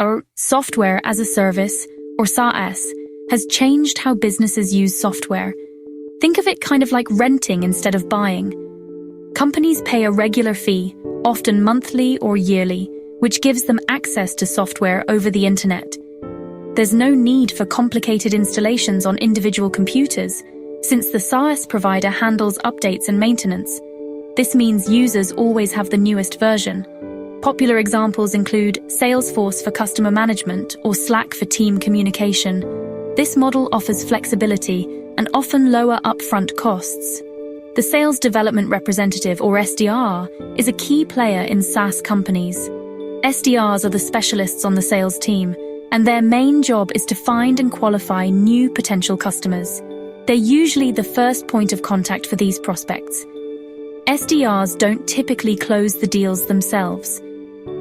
or software as a service, or SaaS, has changed how businesses use software. Think of it kind of like renting instead of buying. Companies pay a regular fee, often monthly or yearly, which gives them access to software over the internet. There's no need for complicated installations on individual computers, since the SaaS provider handles updates and maintenance. This means users always have the newest version. Popular examples include Salesforce for customer management or Slack for team communication. This model offers flexibility and often lower upfront costs. The Sales Development Representative, or SDR, is a key player in SaaS companies. SDRs are the specialists on the sales team, and their main job is to find and qualify new potential customers. They're usually the first point of contact for these prospects. SDRs don't typically close the deals themselves.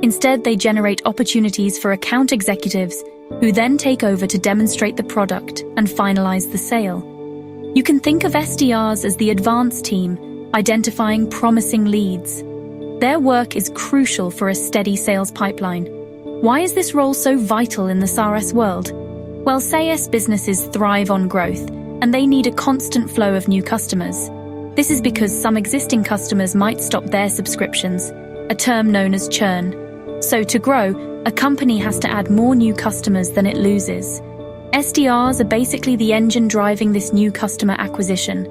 Instead, they generate opportunities for account executives who then take over to demonstrate the product and finalize the sale. You can think of SDRs as the advance team, identifying promising leads. Their work is crucial for a steady sales pipeline. Why is this role so vital in the SaaS world? Well, SaaS businesses thrive on growth, and they need a constant flow of new customers. This is because some existing customers might stop their subscriptions, a term known as churn. So to grow, a company has to add more new customers than it loses. SDRs are basically the engine driving this new customer acquisition.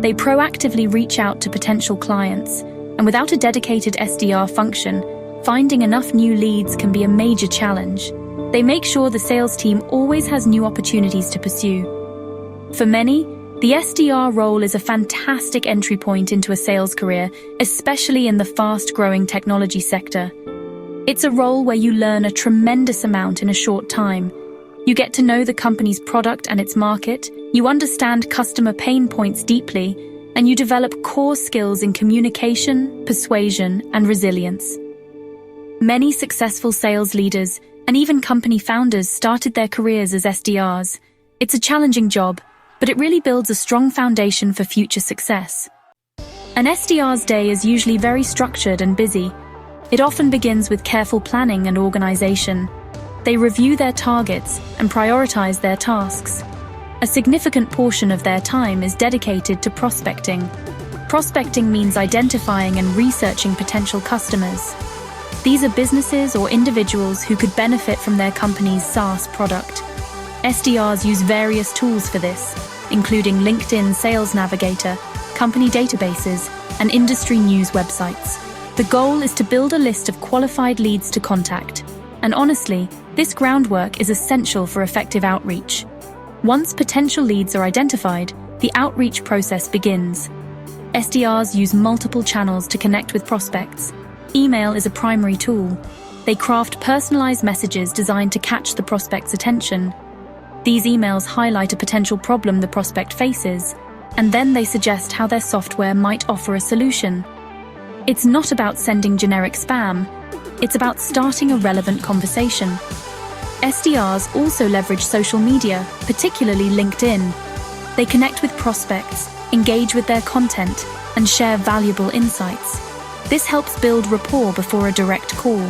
They proactively reach out to potential clients, and without a dedicated SDR function, finding enough new leads can be a major challenge. They make sure the sales team always has new opportunities to pursue. For many, the SDR role is a fantastic entry point into a sales career, especially in the fast-growing technology sector. It's a role where you learn a tremendous amount in a short time. You get to know the company's product and its market, you understand customer pain points deeply, and you develop core skills in communication, persuasion, and resilience. Many successful sales leaders and even company founders started their careers as SDRs. It's a challenging job, but it really builds a strong foundation for future success. An SDR's day is usually very structured and busy. It often begins with careful planning and organization. They review their targets and prioritize their tasks. A significant portion of their time is dedicated to prospecting. Prospecting means identifying and researching potential customers. These are businesses or individuals who could benefit from their company's SaaS product. SDRs use various tools for this, including LinkedIn Sales Navigator, company databases, and industry news websites. The goal is to build a list of qualified leads to contact. And honestly, this groundwork is essential for effective outreach. Once potential leads are identified, the outreach process begins. SDRs use multiple channels to connect with prospects. Email is a primary tool. They craft personalized messages designed to catch the prospect's attention. These emails highlight a potential problem the prospect faces, and then they suggest how their software might offer a solution. It's not about sending generic spam. It's about starting a relevant conversation. SDRs also leverage social media, particularly LinkedIn. They connect with prospects, engage with their content, and share valuable insights. This helps build rapport before a direct call.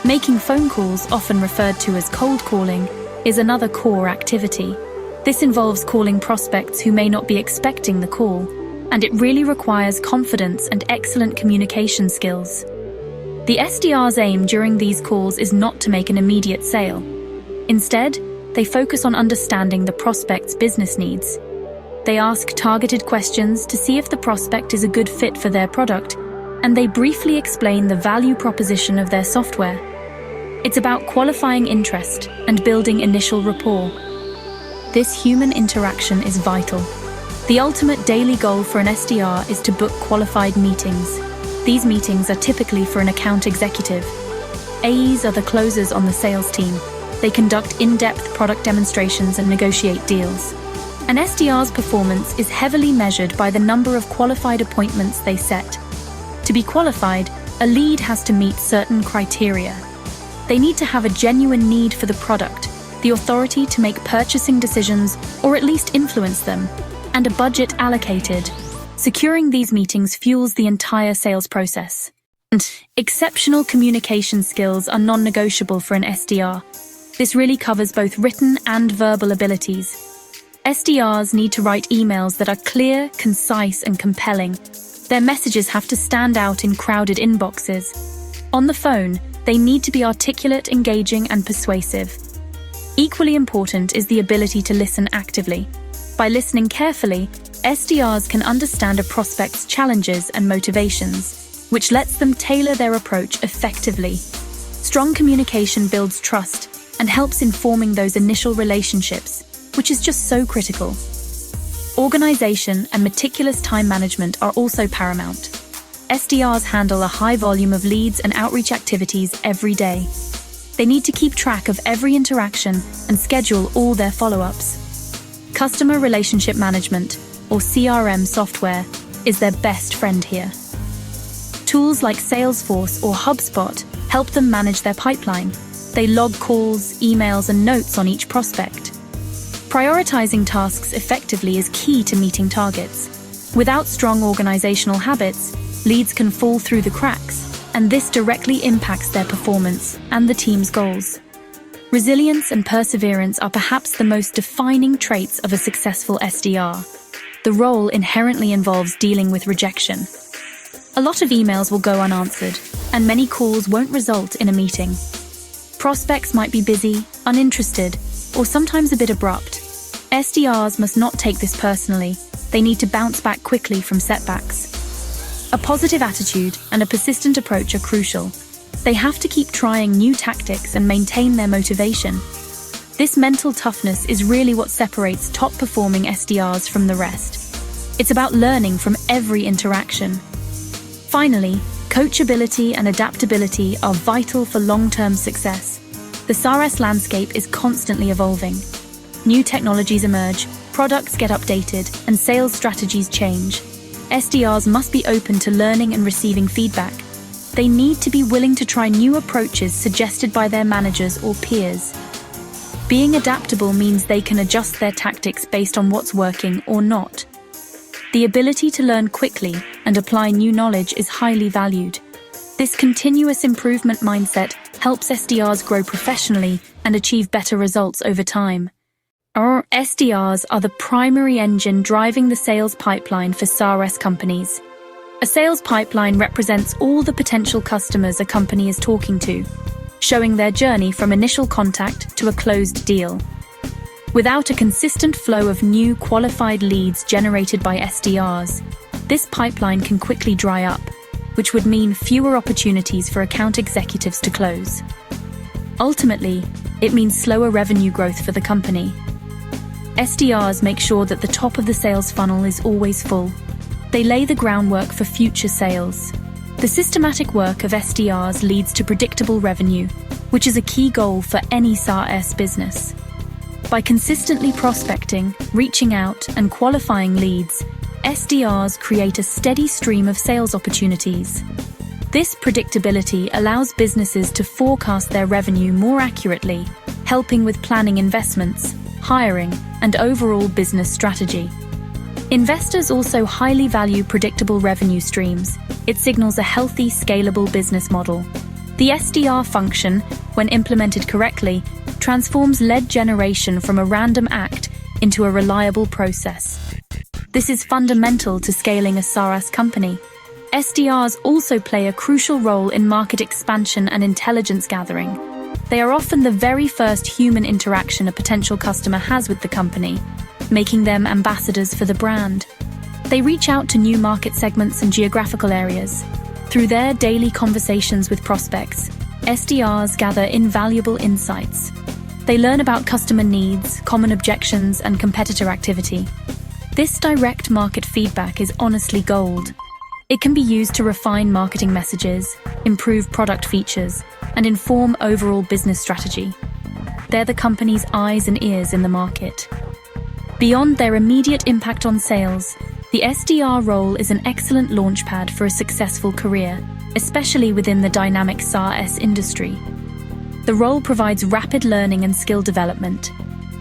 Making phone calls, often referred to as cold calling, is another core activity. This involves calling prospects who may not be expecting the call, and it really requires confidence and excellent communication skills. The SDR's aim during these calls is not to make an immediate sale. Instead, they focus on understanding the prospect's business needs. They ask targeted questions to see if the prospect is a good fit for their product, and they briefly explain the value proposition of their software. It's about qualifying interest and building initial rapport. This human interaction is vital. The ultimate daily goal for an SDR is to book qualified meetings. These meetings are typically for an account executive. AEs are the closers on the sales team. They conduct in-depth product demonstrations and negotiate deals. An SDR's performance is heavily measured by the number of qualified appointments they set. To be qualified, a lead has to meet certain criteria. They need to have a genuine need for the product, the authority to make purchasing decisions or at least influence them, and a budget allocated. Securing these meetings fuels the entire sales process. Exceptional communication skills are non-negotiable for an SDR. This really covers both written and verbal abilities. SDRs need to write emails that are clear, concise, and compelling. Their messages have to stand out in crowded inboxes. On the phone, they need to be articulate, engaging, and persuasive. Equally important is the ability to listen actively. By listening carefully, SDRs can understand a prospect's challenges and motivations, which lets them tailor their approach effectively. Strong communication builds trust and helps in forming those initial relationships, which is just so critical. Organization and meticulous time management are also paramount. SDRs handle a high volume of leads and outreach activities every day. They need to keep track of every interaction and schedule all their follow-ups. Customer relationship management, or CRM software, is their best friend here. Tools like Salesforce or HubSpot help them manage their pipeline. They log calls, emails, and notes on each prospect. Prioritizing tasks effectively is key to meeting targets. Without strong organizational habits, leads can fall through the cracks, and this directly impacts their performance and the team's goals. Resilience and perseverance are perhaps the most defining traits of a successful SDR. The role inherently involves dealing with rejection. A lot of emails will go unanswered, and many calls won't result in a meeting. Prospects might be busy, uninterested, or sometimes a bit abrupt. SDRs must not take this personally. They need to bounce back quickly from setbacks. A positive attitude and a persistent approach are crucial. They have to keep trying new tactics and maintain their motivation. This mental toughness is really what separates top-performing SDRs from the rest. It's about learning from every interaction. Finally, coachability and adaptability are vital for long-term success. The SaaS landscape is constantly evolving. New technologies emerge, products get updated, and sales strategies change. SDRs must be open to learning and receiving feedback. They need to be willing to try new approaches suggested by their managers or peers. Being adaptable means they can adjust their tactics based on what's working or not. The ability to learn quickly and apply new knowledge is highly valued. This continuous improvement mindset helps SDRs grow professionally and achieve better results over time. Our SDRs are the primary engine driving the sales pipeline for SaaS companies. A sales pipeline represents all the potential customers a company is talking to, showing their journey from initial contact to a closed deal. Without a consistent flow of new qualified leads generated by SDRs, this pipeline can quickly dry up, which would mean fewer opportunities for account executives to close. Ultimately, it means slower revenue growth for the company. SDRs make sure that the top of the sales funnel is always full. They lay the groundwork for future sales. The systematic work of SDRs leads to predictable revenue, which is a key goal for any SaaS business. By consistently prospecting, reaching out, and qualifying leads, SDRs create a steady stream of sales opportunities. This predictability allows businesses to forecast their revenue more accurately, helping with planning investments, hiring, and overall business strategy. Investors also highly value predictable revenue streams. It signals a healthy, scalable business model. The SDR function, when implemented correctly, transforms lead generation from a random act into a reliable process. This is fundamental to scaling a SaaS company. SDRs also play a crucial role in market expansion and intelligence gathering. They are often the very first human interaction a potential customer has with the company, making them ambassadors for the brand. They reach out to new market segments and geographical areas. Through their daily conversations with prospects, SDRs gather invaluable insights. They learn about customer needs, common objections, and competitor activity. This direct market feedback is honestly gold. It can be used to refine marketing messages, improve product features, and inform overall business strategy. They're the company's eyes and ears in the market. Beyond their immediate impact on sales, the SDR role is an excellent launchpad for a successful career, especially within the dynamic SaaS industry. The role provides rapid learning and skill development.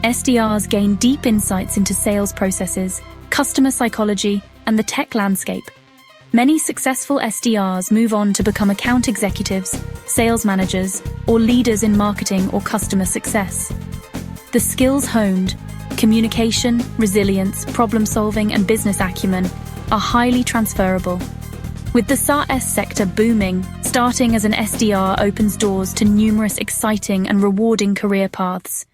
SDRs gain deep insights into sales processes, customer psychology, and the tech landscape. Many successful SDRs move on to become account executives, sales managers, or leaders in marketing or customer success. The skills honed, communication, resilience, problem-solving, and business acumen, are highly transferable. With the SaaS sector booming, starting as an SDR opens doors to numerous exciting and rewarding career paths.